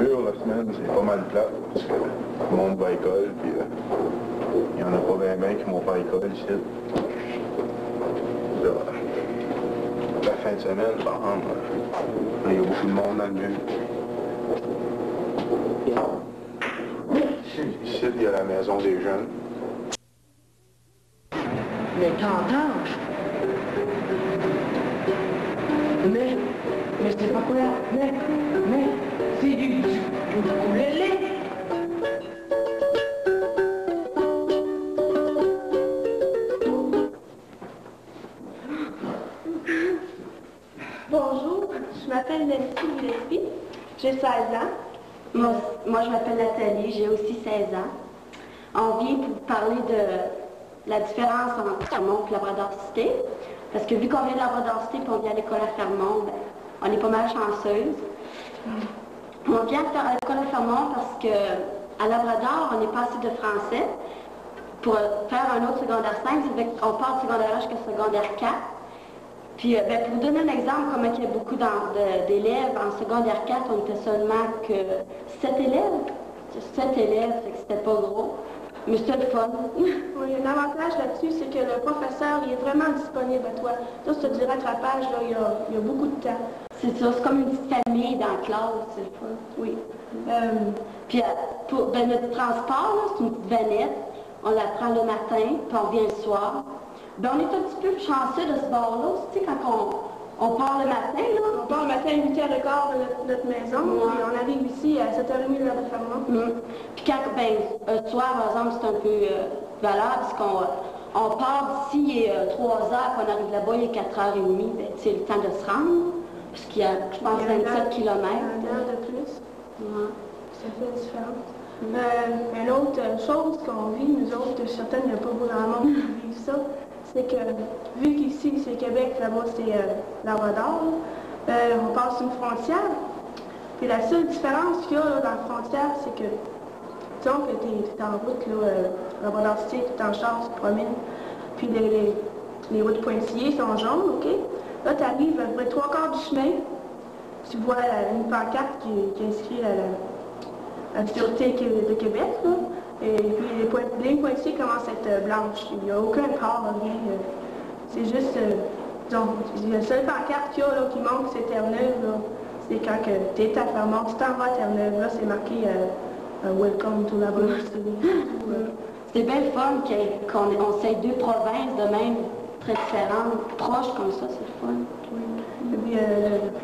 dur la semaine, c'est pas mal plat, parce que le monde va à l'école, puis il y en a pas bien qui vont pas à l'école ici. Là, la fin de semaine, par exemple, il y a beaucoup de monde dans le mur. Ici, il y a la maison des jeunes. Mais t'entends? Mais c'est pas quoi? Mais, c'est du ukulélé. Bonjour, je m'appelle Nancy Gillespie, j'ai 16 ans. Moi, je m'appelle Nathalie, j'ai aussi 16 ans. On vient pour parler de la différence entre Fermont et Labrador-Cité. Parce que vu qu'on vient de Labrador-Cité et on vient à l'école à Fermont, ben, on est pas mal chanceuse. On vient à l'école à Fermont parce qu'à Labrador, on n'est pas assez de français. Pour faire un autre secondaire 5, ça fait qu'on part de secondaire 1 jusqu'à secondaire 4. Puis, ben, pour vous donner un exemple, comme il y a beaucoup d'élèves, en secondaire 4, on était seulement que 7 élèves. 7 élèves, fait que c'était pas gros. Mais c'était le fun. Oui, l'avantage là-dessus, c'est que le professeur, il est vraiment disponible à toi. Toi, si tu dis rattrapage, là, il y a beaucoup de temps. C'est ça, c'est comme une petite famille dans la classe, c'est le fun. Oui. Puis, ben, notre transport, là, c'est une petite vanette. On la prend le matin, puis on vient le soir. Ben, on est un petit peu chanceux de ce bord-là. Tu sais, quand on part le matin, là. On part le matin à 8h15 de notre maison, puis on arrive ici à 7h30 de l'heure de Fermont. Puis quand, ben, ce soir, par exemple, c'est un peu valable, parce qu'on part d'ici, il est 3h, puis on arrive là-bas, il est 4h30, ben, c'est le temps de se rendre, parce qu'il y a, je pense, 27 km. Un heure de plus. Ouais. Ça fait la différence. Une autre chose qu'on vit, nous autres, certaines, il n'y a pas beaucoup de monde qui vivent ça, c'est que, vu qu'ici, c'est Québec, là-bas, c'est Labrador, on passe une frontière. Puis la seule différence qu'il y a là, dans la frontière, c'est que, disons que tu es en route, là, Labrador-Cité, tu es en char, tu te promènes, puis les routes pointillées sont jaunes, OK? Là, tu arrives à peu près 3/4 du chemin, tu vois une pancarte qui inscrit la Sûreté de Québec, là. Et puis les lignes pointillées commencent à être blanches. Il n'y a aucun port, rien. C'est juste, donc, la seule pancarte qu'il y a là, qui montre que c'est Terre-Neuve, c'est quand tu es à Fermont, tu t'en vas à Terre-Neuve, là, c'est marqué Welcome to Labrador-City. C'est bien le fun qu'on ait deux provinces de même, très différentes, proches comme ça, c'est le fun. Oui. Et puis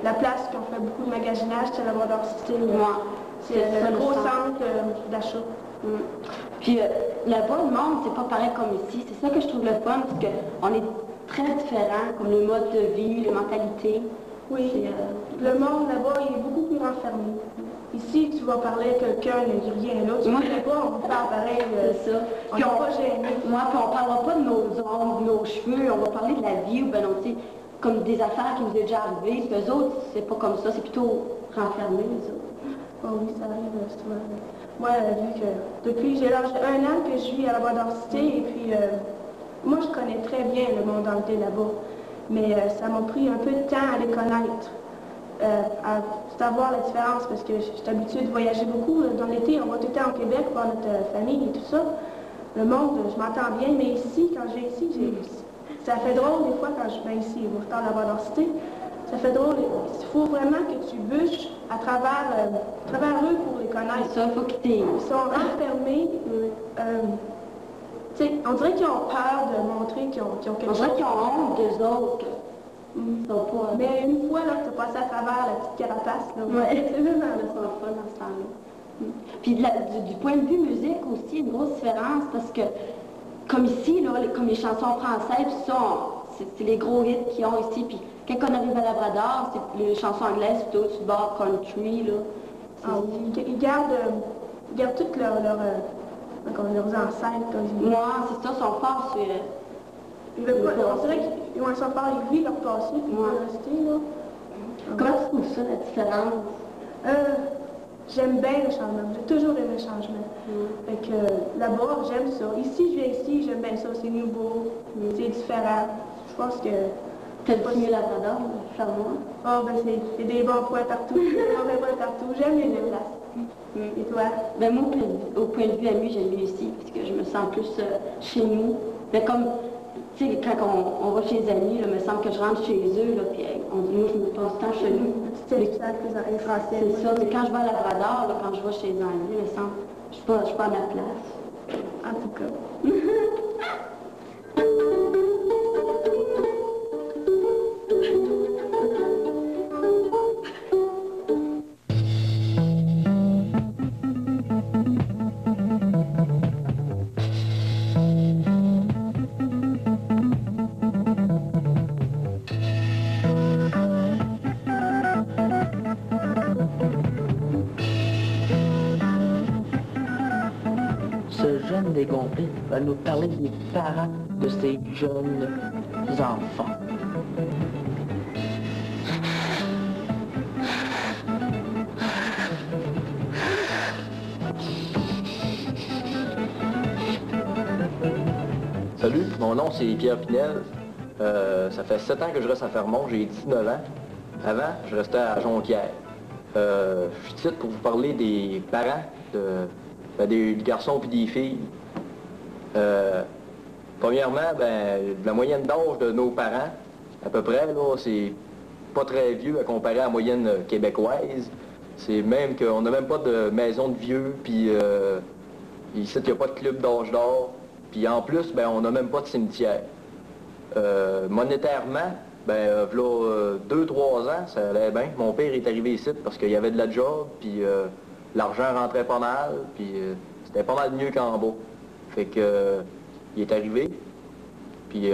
la place qu'on fait beaucoup de magasinage, c'est Labrador-Cité. C'est le gros centre d'achat. Puis là-bas, le monde, c'est pas pareil comme ici. C'est ça que je trouve le fun, parce qu'on est très différents, comme le mode de vie, les mentalités. Oui, le monde là-bas, il est beaucoup plus renfermé. Ici, tu vas parler à quelqu'un, il n'y a rien là. Tu ne sais pas, on parle pareil. C'est ça. On n'est pas gêné. Moi, puis on parlera pas de nos ongles, de nos cheveux, on va parler de la vie, ou ben non, tu sais, comme des affaires qui nous est déjà arrivées. Puis eux autres, c'est pas comme ça, c'est plutôt renfermé, les autres. Oh oui, ça arrive souvent. Moi, vu que depuis j'ai l'âge de 1 an que je vis à Labrador-Cité, et puis moi, je connais très bien le monde entier là-bas. Mais ça m'a pris un peu de temps à les connaître, à savoir la différence, parce que je suis habituée de voyager beaucoup. Dans l'été, on va tout le temps au Québec voir notre famille et tout ça. Le monde, je m'entends bien, mais ici, quand je viens ici, ça fait drôle des fois quand je viens ici, pourtant à Labrador-Cité. Ça fait drôle. Il faut vraiment que tu bûches à travers eux pour les connaître. Ça, faut qu'ils Ils sont renfermés. On dirait qu'ils ont peur de montrer qu'ils ont quelque chose. On dirait qu'ils ont honte d'eux autres. Mais une fois là, tu as passé à travers la petite carapace. Ouais. C'est vraiment le fun dans ce temps-là. Puis du point de vue musique aussi, une grosse différence, parce que comme ici, là, comme les chansons françaises, tout ça, c'est les gros hits qu'ils ont ici. Puis quand on arrive à Labrador, c'est les chansons anglaises plutôt sur le bord country, là. Ils gardent toutes leurs ancêtres. Moi, c'est ça, son forts sur... On dirait qu'ils ont un part, ils vivent leur passé, puis leur rester, là. Comment tu trouves ça, la différence? J'aime bien le changement. J'ai toujours aimé le changement. Fait que là-bas, j'aime ça. Ici, je viens ici, j'aime bien ça. C'est nouveau, c'est différent. Je pense que... T'as-tu mieux Labrador, Fermont? Ah, ben c'est des bons points partout, des mauvais points partout. J'aime les deux places. Et toi? Ben moi, au point de vue ami, j'aime mieux ici, parce que je me sens plus chez nous. Mais comme, tu sais, quand on va chez les amis, là, il me semble que je rentre chez eux, là, puis moi, je me passe le temps chez nous. Tu sais, ça plus essentiel. C'est ça, mais quand je vais à Labrador, là, quand je vais chez les amis, il me semble, je suis pas à ma place. En tout cas. Ce jeune décompté va nous parler des parents de ces jeunes enfants. Salut, mon nom c'est Pierre Pinel. Ça fait 7 ans que je reste à Fermont, j'ai 19 ans. Avant, je restais à Jonquière. Je suis ici pour vous parler des parents, des garçons et des filles. Premièrement, la moyenne d'âge de nos parents, à peu près, là, c'est pas très vieux à comparer à la moyenne québécoise. C'est même qu'on n'a même pas de maison de vieux, puis ici, il n'y a pas de club d'âge d'or. Puis en plus, on n'a même pas de cimetière. Monétairement, là, 2-3 ans, ça allait bien. Mon père est arrivé ici parce qu'il y avait de la job, puis l'argent rentrait pas mal, puis c'était pas mal mieux qu'en bas. Fait que il est arrivé. Puis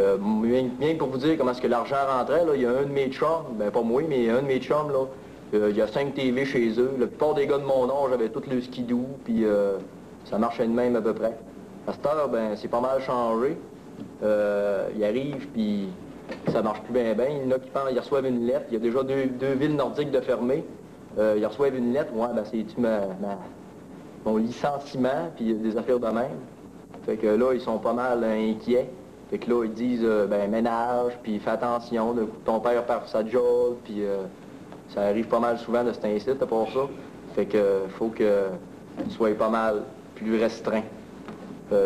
bien pour vous dire comment est-ce que l'argent rentrait, là, il y a un de mes chums, pas moi, mais un de mes chums, là, il y a 5 TV chez eux. La plupart des gars de mon âge avaient tout le skidoo, puis ça marchait de même à peu près. À cette heure, c'est pas mal changé. Il arrive, puis ça marche plus bien. Il y en a qui pensent, ils reçoivent une lettre. Il y a déjà deux villes nordiques de fermées. Ils reçoivent une lettre. Ouais, c'est-tu mon licenciement, puis des affaires de même. Fait que là, ils sont pas mal inquiets. Fait que là, ils disent, ménage, puis fais attention, ton père perd sa job, puis ça arrive pas mal souvent de cet incite, à part ça. Fait que faut que tu sois pas mal plus restreint.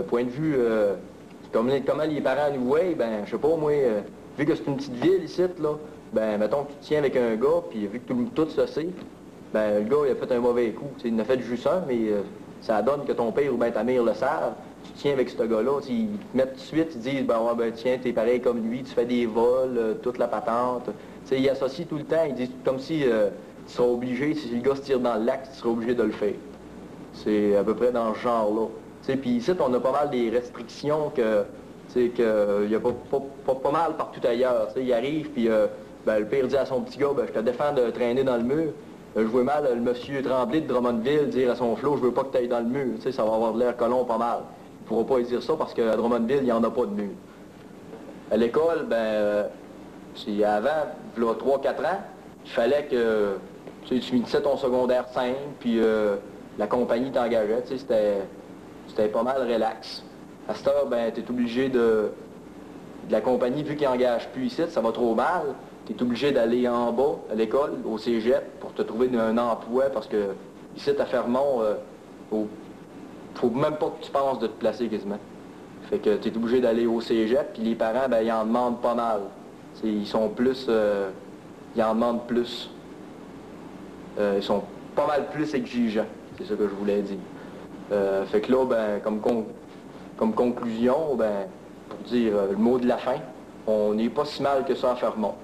Point de vue, comment les parents nous voient, je sais pas, moi, vu que c'est une petite ville ici, là, mettons que tu te tiens avec un gars, puis vu que tout se sait, le gars, il a fait un mauvais coup. T'sais, il en a fait juste un, mais ça donne que ton père ou ta mère le savent. Tu te tiens avec ce gars-là, ils te mettent tout de suite, ils disent, tiens, t'es pareil comme lui, tu fais des vols, toute la patente. T'sais, ils associent tout le temps, ils disent comme si tu seras obligé, si le gars se tire dans le lac, tu seras obligé de le faire. C'est à peu près dans ce genre-là. Puis ici, on a pas mal des restrictions qu'il y a pas mal partout ailleurs. Il arrive, puis le père dit à son petit gars, je te défends de traîner dans le mur. Je vois mal le monsieur Tremblay de Drummondville dire à son flot, je veux pas que tu ailles dans le mur. Ça va avoir de l'air colon pas mal. Il pourra pas lui dire ça parce qu'à Drummondville, il n'y en a pas de mur. À l'école, c'est avant, il y a 3-4 ans, il fallait que tu finissais ton secondaire 5, puis la compagnie t'engageait. C'était pas mal relax. À cette heure, tu es obligé de la compagnie, vu qu'ils n'engagent plus ici, ça va trop mal, tu es obligé d'aller en bas, à l'école, au cégep, pour te trouver un emploi, parce que ici, à Fermont, faut même pas que tu penses de te placer quasiment. Fait que tu es obligé d'aller au cégep, puis les parents, ils en demandent pas mal. Ils sont plus... ils en demandent plus. Ils sont pas mal plus exigeants, c'est ça que je voulais dire. Fait que là, comme conclusion, pour dire le mot de la fin, on n'est pas si mal que ça à Fermont.